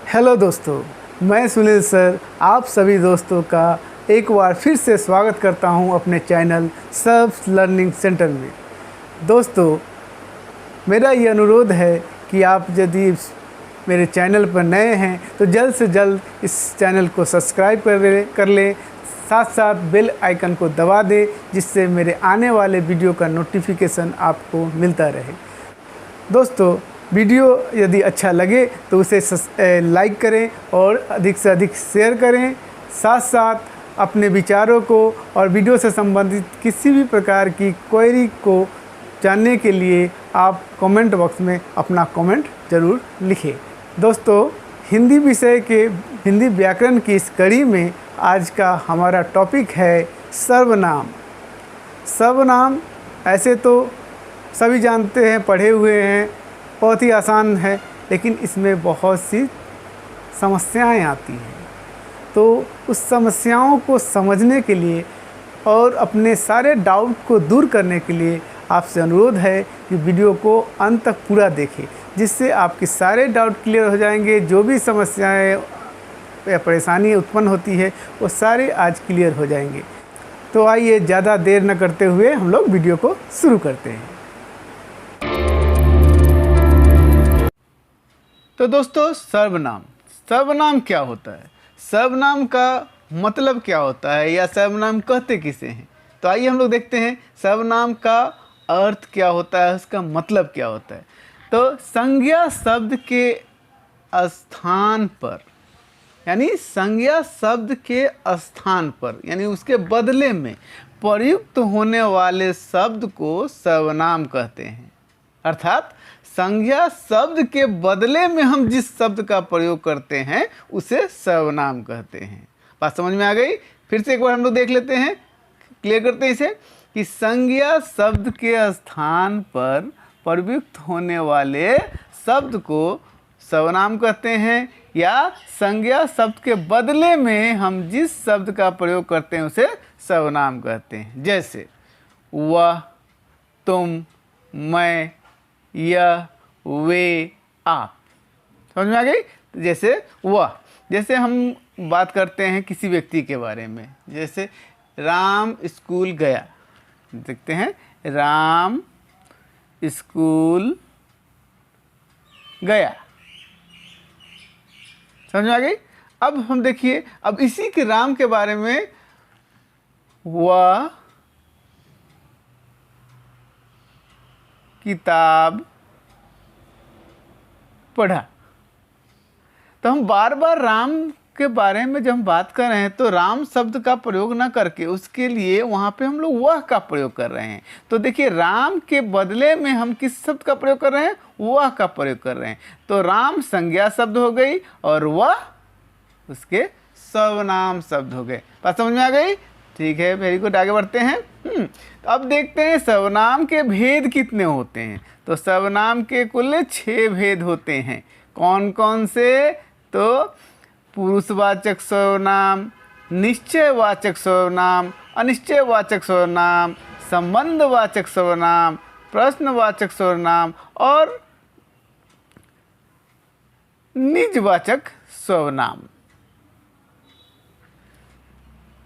Hello दोस्तों, मैं Sunil sir आप सभी दोस्तों का एक बार फिर से स्वागत करता हूं अपने चैनल सर्फ लर्निंग सेंटर में। दोस्तों, मेरा ये अनुरोध है कि आप यदि मेरे चैनल पर नए हैं तो जल्द से जल्द इस चैनल को सब्सक्राइब कर लें, साथ साथ बेल आइकन को दबा दें, जिससे मेरे आने वाले वीडियो का नोटिफिकेशन आपको मिलता रहे। दोस्तों, वीडियो यदि अच्छा लगे तो उसे लाइक करें और अधिक से अधिक शेयर करें। साथ साथ अपने विचारों को और वीडियो से संबंधित किसी भी प्रकार की क्वेरी को जानने के लिए आप कमेंट बॉक्स में अपना कमेंट ज़रूर लिखें। दोस्तों, हिंदी विषय के हिंदी व्याकरण की इस कड़ी में आज का हमारा टॉपिक है सर्वनाम। सर्वनाम ऐसे तो सभी जानते हैं, पढ़े हुए हैं, बहुत ही आसान है, लेकिन इसमें बहुत सी समस्याएं आती हैं। तो उस समस्याओं को समझने के लिए और अपने सारे डाउट को दूर करने के लिए आपसे अनुरोध है कि वीडियो को अंत तक पूरा देखें, जिससे आपके सारे डाउट क्लियर हो जाएंगे। जो भी समस्याएं या परेशानी उत्पन्न होती है वो सारे आज क्लियर हो जाएंगे। तो आइए ज़्यादा देर न करते हुए हम लोग वीडियो को शुरू करते हैं। तो दोस्तों, सर्वनाम क्या होता है, सर्वनाम का मतलब क्या होता है, या सर्वनाम कहते किसे हैं? तो आइए हम लोग देखते हैं सर्वनाम का अर्थ क्या होता है, उसका मतलब क्या होता है। तो संज्ञा शब्द के स्थान पर, यानी संज्ञा शब्द के स्थान पर, यानी उसके बदले में प्रयुक्त होने वाले शब्द को सर्वनाम कहते हैं। अर्थात संज्ञा शब्द के बदले में हम जिस शब्द का प्रयोग करते हैं उसे सर्वनाम कहते हैं। बात समझ में आ गई? फिर से एक बार हम लोग देख लेते हैं, क्लियर करते हैं इसे, कि संज्ञा शब्द के स्थान पर प्रयुक्त होने वाले शब्द को सर्वनाम कहते हैं, या संज्ञा शब्द के बदले में हम जिस शब्द का प्रयोग करते हैं उसे सर्वनाम कहते हैं। जैसे वह, तुम, मैं, यह, वे, आप। समझ में आ गई? तो जैसे वह, जैसे हम बात करते हैं किसी व्यक्ति के बारे में, जैसे राम स्कूल गया। देखते हैं, राम स्कूल गया। समझ में आ गई? अब हम देखिए, अब इसी के राम के बारे में वह किताब पढ़ा। तो हम बार बार राम के बारे में जब हम बात कर रहे हैं तो राम शब्द का प्रयोग ना करके उसके लिए वहाँ पे हम लोग वह का प्रयोग कर रहे हैं। तो देखिए, राम के बदले में हम किस शब्द का प्रयोग कर रहे हैं? वह का प्रयोग कर रहे हैं। तो राम संज्ञा शब्द हो गई और वह उसके सर्वनाम शब्द हो गए। बात समझ में आ गई? ठीक है, वेरी गुड, आगे बढ़ते हैं। तो अब देखते हैं सर्वनाम के भेद कितने होते हैं। तो सर्वनाम के कुल 6 भेद होते हैं। कौन कौन से? तो पुरुषवाचक सर्वनाम, निश्चयवाचक सर्वनाम, अनिश्चयवाचक सर्वनाम, संबंधवाचक सर्वनाम, प्रश्नवाचक सर्वनाम और निजवाचक सर्वनाम।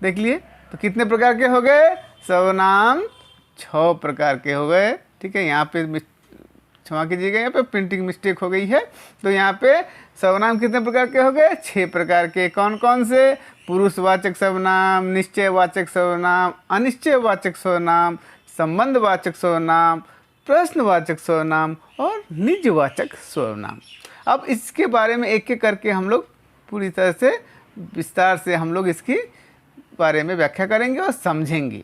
देख लिए, तो कितने प्रकार के हो गए? सर्वनाम 6 प्रकार के हो गए। ठीक है, यहाँ पे क्षमा कीजिएगा, यहाँ पे प्रिंटिंग मिस्टेक हो गई है। तो यहाँ पे सर्वनाम कितने प्रकार के हो गए? 6 प्रकार के। कौन कौन से? पुरुषवाचक सर्वनाम, निश्चयवाचक सर्वनाम, अनिश्चयवाचक सर्वनाम, संबंधवाचक सर्वनाम, प्रश्नवाचक सर्वनाम और निजवाचक सर्वनाम। अब इसके बारे में एक एक करके हम लोग पूरी तरह से विस्तार से हम लोग इसकी बारे में व्याख्या करेंगे और समझेंगे।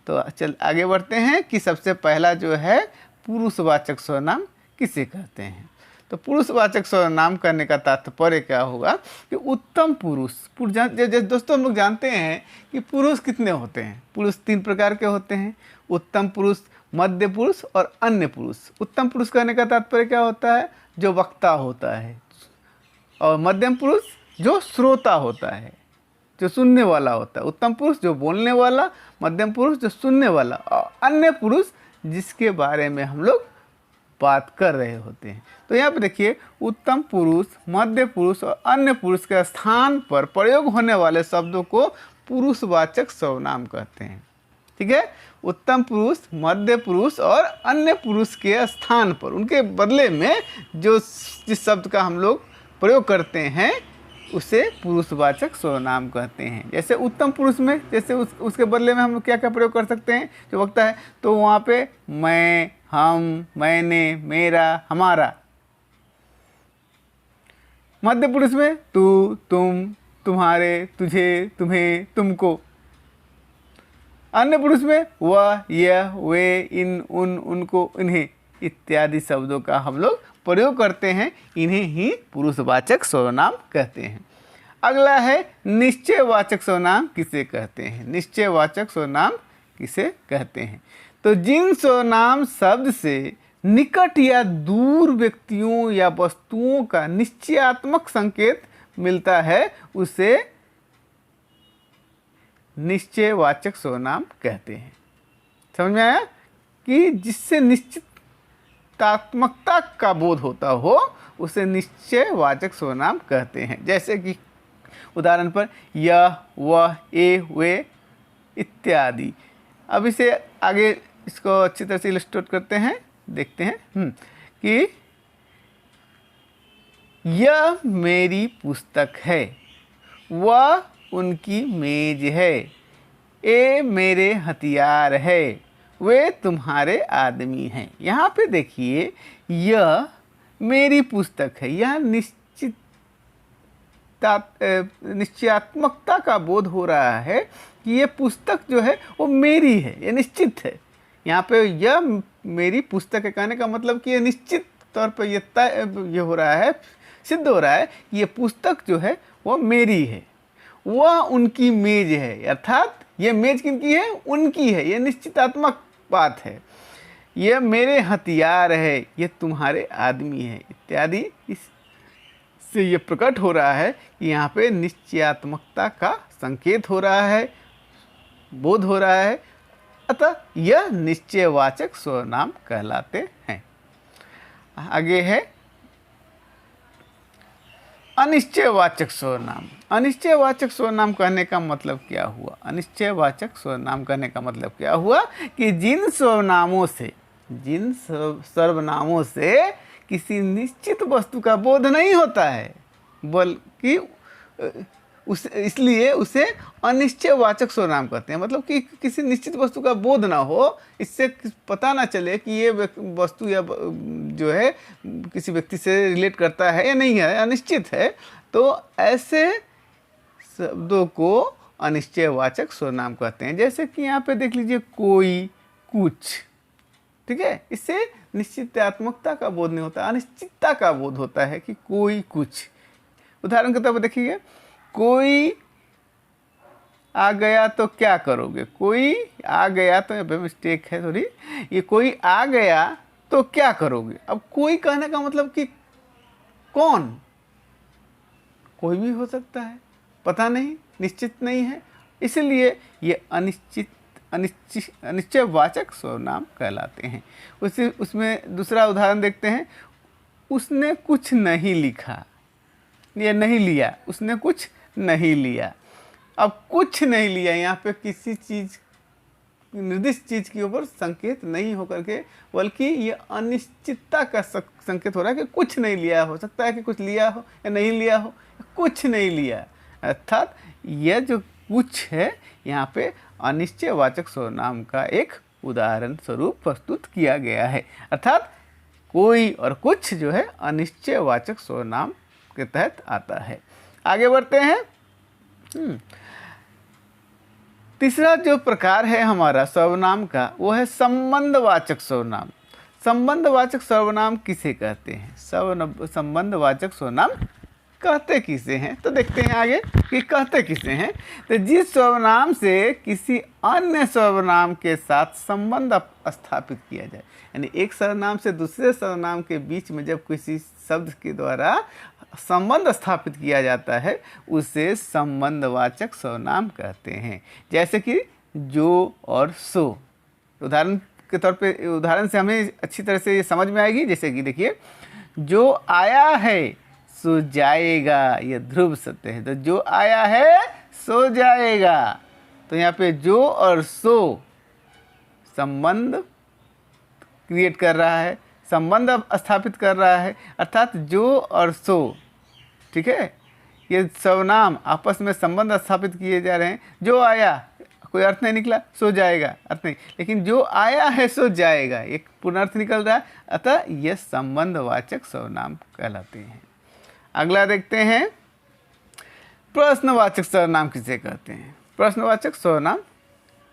तो चल आगे बढ़ते हैं कि सबसे पहला जो है पुरुषवाचक सर्वनाम किसे कहते हैं। तो पुरुषवाचक सर्वनाम करने का तात्पर्य क्या होगा कि उत्तम पुरुष। दोस्तों, हम लोग जानते हैं कि पुरुष कितने होते हैं? पुरुष 3 प्रकार के होते हैं, उत्तम पुरुष, मध्य पुरुष और अन्य पुरुष। उत्तम पुरुष कहने का तात्पर्य क्या होता है? जो वक्ता होता है। और मध्यम पुरुष जो श्रोता होता है, जो सुनने वाला होता है। उत्तम पुरुष जो बोलने वाला, मध्यम पुरुष जो सुनने वाला, और अन्य पुरुष जिसके बारे में हम लोग बात कर रहे होते हैं। तो यहाँ पे देखिए, उत्तम पुरुष, मध्य पुरुष और अन्य पुरुष के स्थान पर प्रयोग होने वाले शब्दों को पुरुषवाचक सर्वनाम कहते हैं। ठीक है, उत्तम पुरुष, मध्य पुरुष और अन्य पुरुष के स्थान पर, उनके बदले में जिस शब्द का हम लोग प्रयोग करते हैं उसे पुरुषवाचक सर्वनाम कहते हैं। जैसे उत्तम पुरुष में, जैसे उसके बदले में हम क्या क्या प्रयोग कर सकते हैं जो वक्ता है, तो वहाँ पे मैं, हम, मैंने, मेरा, हमारा। मध्य पुरुष में तू, तुम, तुम्हारे, तुझे, तुम्हें, तुमको। अन्य पुरुष में वह, यह, वे, इन, उन, उनको, इन्हें इत्यादि शब्दों का हम लोग प्रयोग करते हैं। इन्हें ही पुरुषवाचक सर्वनाम कहते हैं। अगला है निश्चयवाचक सर्वनाम किसे कहते हैं। निश्चयवाचक सर्वनाम किसे कहते हैं, तो जिन सर्वनाम शब्द से निकट या दूर व्यक्तियों या वस्तुओं का निश्चयात्मक संकेत मिलता है उसे निश्चयवाचक सर्वनाम कहते हैं। समझ में आया कि जिससे निश्चितात्मकता का बोध होता हो उसे निश्चयवाचक सर्वनाम कहते हैं। जैसे कि उदाहरण पर यह, वह, ए, वे इत्यादि। अब इसे आगे इसको अच्छी तरह से इलस्ट्रेट करते हैं, देखते हैं कि यह मेरी पुस्तक है, वह उनकी मेज है, ए मेरे हथियार है, वे तुम्हारे आदमी हैं। यहाँ पे देखिए, यह मेरी पुस्तक है, यह निश्चयात्मकता का बोध हो रहा है कि ये पुस्तक जो है वो मेरी है, ये निश्चित है। यहाँ पे यह मेरी पुस्तक है कहने का मतलब कि ये निश्चित तौर पर ये हो रहा है, सिद्ध हो रहा है कि ये पुस्तक जो है वो मेरी है। वह उनकी मेज है, अर्थात ये मेज किनकी है, उनकी है, ये निश्चितात्मक बात है। ये मेरे हथियार है, ये तुम्हारे आदमी है इत्यादि। इससे ये प्रकट हो रहा है कि यहाँ पे निश्चयात्मकता का संकेत हो रहा है, बोध हो रहा है, अतः यह निश्चयवाचक सर्वनाम कहलाते हैं। आगे है अनिश्चयवाचक सर्वनाम। अनिश्चयवाचक सर्वनाम कहने का मतलब क्या हुआ? अनिश्चयवाचक सर्वनाम कहने का मतलब क्या हुआ कि जिन सर्वनामों से किसी निश्चित वस्तु का बोध नहीं होता है, बल्कि इसलिए उसे अनिश्चयवाचक सर्वनाम कहते हैं। मतलब कि किसी निश्चित वस्तु का बोध ना हो, इससे पता ना चले कि ये वस्तु या जो है किसी व्यक्ति से रिलेट करता है या नहीं है, अनिश्चित है, तो ऐसे शब्दों को अनिश्चयवाचक सर्वनाम कहते हैं। जैसे कि यहाँ पे देख लीजिए, कोई, कुछ, ठीक है, इससे निश्चितात्मकता का बोध नहीं होता, अनिश्चितता का बोध होता है कि कोई, कुछ। उदाहरण के तौर पर देखिए, कोई आ गया तो क्या करोगे? कोई आ गया, तो यहाँ पे मिस्टेक है थोड़ी, ये कोई आ गया तो क्या करोगे। अब कोई कहने का मतलब कि कौन, कोई भी हो सकता है, पता नहीं, निश्चित नहीं है, इसलिए ये अनिश्चयवाचक सर्वनाम कहलाते हैं। उसमें दूसरा उदाहरण देखते हैं, उसने कुछ नहीं लिखा, ये नहीं लिया, उसने कुछ नहीं लिया। अब कुछ नहीं लिया यहाँ पे किसी चीज़, निर्दिष्ट चीज़ के ऊपर संकेत नहीं होकर के, बल्कि ये अनिश्चितता का संकेत हो रहा है कि कुछ नहीं लिया। हो सकता है कि कुछ लिया हो या नहीं लिया हो, कुछ नहीं लिया, अर्थात यह जो कुछ है यहाँ पे अनिश्चयवाचक सर्वनाम का एक उदाहरण स्वरूप प्रस्तुत किया गया है। अर्थात कोई और कुछ जो है अनिश्चयवाचक सर्वनाम के तहत आता है। आगे बढ़ते हैं। तीसरा जो प्रकार है हमारा सर्वनाम का, वो है संबंधवाचक सर्वनाम। संबंधवाचक सर्वनाम किसे कहते हैं? संबंधवाचक सर्वनाम कहते किसे हैं, तो देखते हैं आगे कि कहते किसे हैं। तो जिस सर्वनाम से किसी अन्य सर्वनाम के साथ संबंध स्थापित किया जाए, यानी एक सर्वनाम से दूसरे सर्वनाम के बीच में जब किसी शब्द के द्वारा संबंध स्थापित किया जाता है, उसे संबंधवाचक सर्वनाम कहते हैं। जैसे कि जो और सो। उदाहरण के तौर पे उदाहरण से हमें अच्छी तरह से ये समझ में आएगी। जैसे कि देखिए, जो आया है सो जाएगा, ये ध्रुव सत्य है। तो जो आया है सो जाएगा, तो यहाँ पे जो और सो संबंध क्रिएट कर रहा है, संबंध स्थापित कर रहा है, अर्थात जो और सो, ठीक है, ये सर्वनाम आपस में संबंध स्थापित किए जा रहे हैं। जो आया कोई अर्थ नहीं निकला, सो जाएगा अर्थ नहीं, लेकिन जो आया है सो जाएगा एक पूर्ण अर्थ निकल रहा है, अतः यह संबंधवाचक सर्वनाम कहलाते हैं। अगला देखते हैं, प्रश्नवाचक सर्वनाम किसे कहते हैं। प्रश्नवाचक सर्वनाम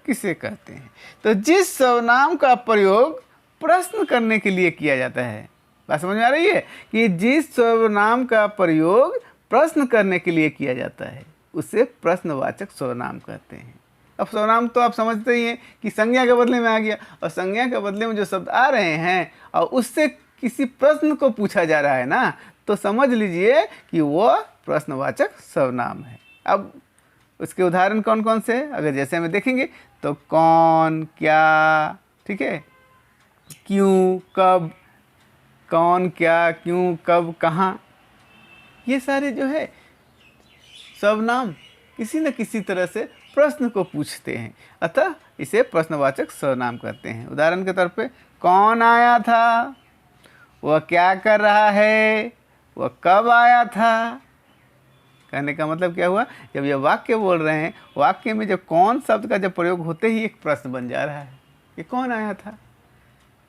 किसे कहते हैं? तो जिस सर्वनाम का प्रयोग प्रश्न करने के लिए किया जाता है। बात समझ में आ रही है कि जिस सर्वनाम का प्रयोग प्रश्न करने के लिए किया जाता है उसे प्रश्नवाचक सर्वनाम कहते हैं। अब सर्वनाम तो आप समझते ही हैं कि संज्ञा के बदले में आ गया, और संज्ञा के बदले में जो शब्द आ रहे हैं और उससे किसी प्रश्न को पूछा जा रहा है ना, तो समझ लीजिए कि वह प्रश्नवाचक सर्वनाम है। अब उसके उदाहरण कौन कौन से हैं, अगर जैसे हमें देखेंगे तो कौन, क्या, ठीक है, क्यों, कब, कौन, क्या, क्यों, कब, कहाँ, ये सारे जो है सर्वनाम किसी न किसी तरह से प्रश्न को पूछते हैं, अतः इसे प्रश्नवाचक सर्वनाम कहते हैं। उदाहरण के तौर पे, कौन आया था, वह क्या कर रहा है, वह कब आया था। कहने का मतलब क्या हुआ, जब यह वाक्य बोल रहे हैं, वाक्य में जब कौन शब्द का जब प्रयोग होते ही एक प्रश्न बन जा रहा है, ये कौन आया था,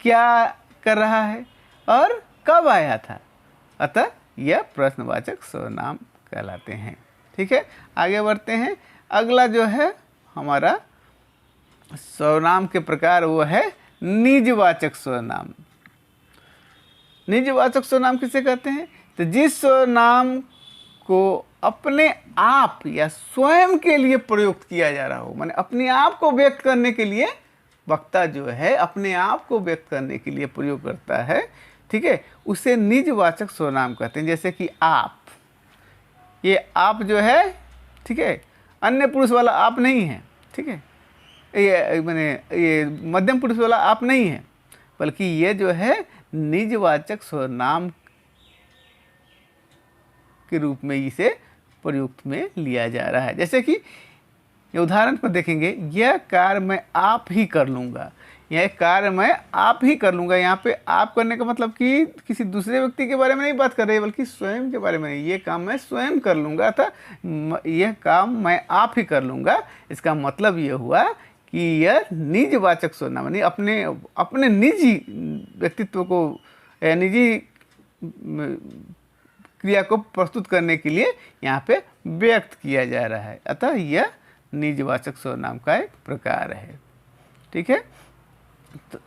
क्या कर रहा है और कब आया था, अतः यह प्रश्नवाचक सर्वनाम कहलाते हैं। ठीक है, आगे बढ़ते हैं। अगला जो है हमारा सर्वनाम के प्रकार वो है निजवाचक सर्वनाम। निजवाचक सर्वनाम किसे कहते हैं? तो जिस सर्वनाम को अपने आप या स्वयं के लिए प्रयुक्त किया जा रहा हो, माने अपने आप को व्यक्त करने के लिए वक्ता जो है अपने आप को व्यक्त करने के लिए प्रयोग करता है, ठीक है, उसे निजवाचक सर्वनाम कहते हैं। जैसे कि आप, ये आप जो है, ठीक है, अन्य पुरुष वाला आप नहीं है, ठीक है, ये माने ये मध्यम पुरुष वाला आप नहीं है, बल्कि ये जो है निजवाचक सर्वनाम के रूप में इसे प्रयुक्त में लिया जा रहा है। जैसे कि उदाहरण पर देखेंगे, यह कार्य मैं आप ही कर लूँगा, यह कार्य मैं आप ही कर लूँगा। यहाँ पे आप करने का मतलब कि किसी दूसरे व्यक्ति के बारे में नहीं बात कर रहे हैं, बल्कि स्वयं के बारे में। ये काम मैं स्वयं कर लूँगा था, यह काम मैं आप ही कर लूँगा। इसका मतलब ये हुआ कि यह निजवाचक सर्वनाम यानी अपने निजी व्यक्तित्व को, निजी क्रिया को प्रस्तुत करने के लिए यहाँ पे व्यक्त किया जा रहा है, अतः यह निजवाचक सर्वनाम का एक प्रकार है। ठीक है, तो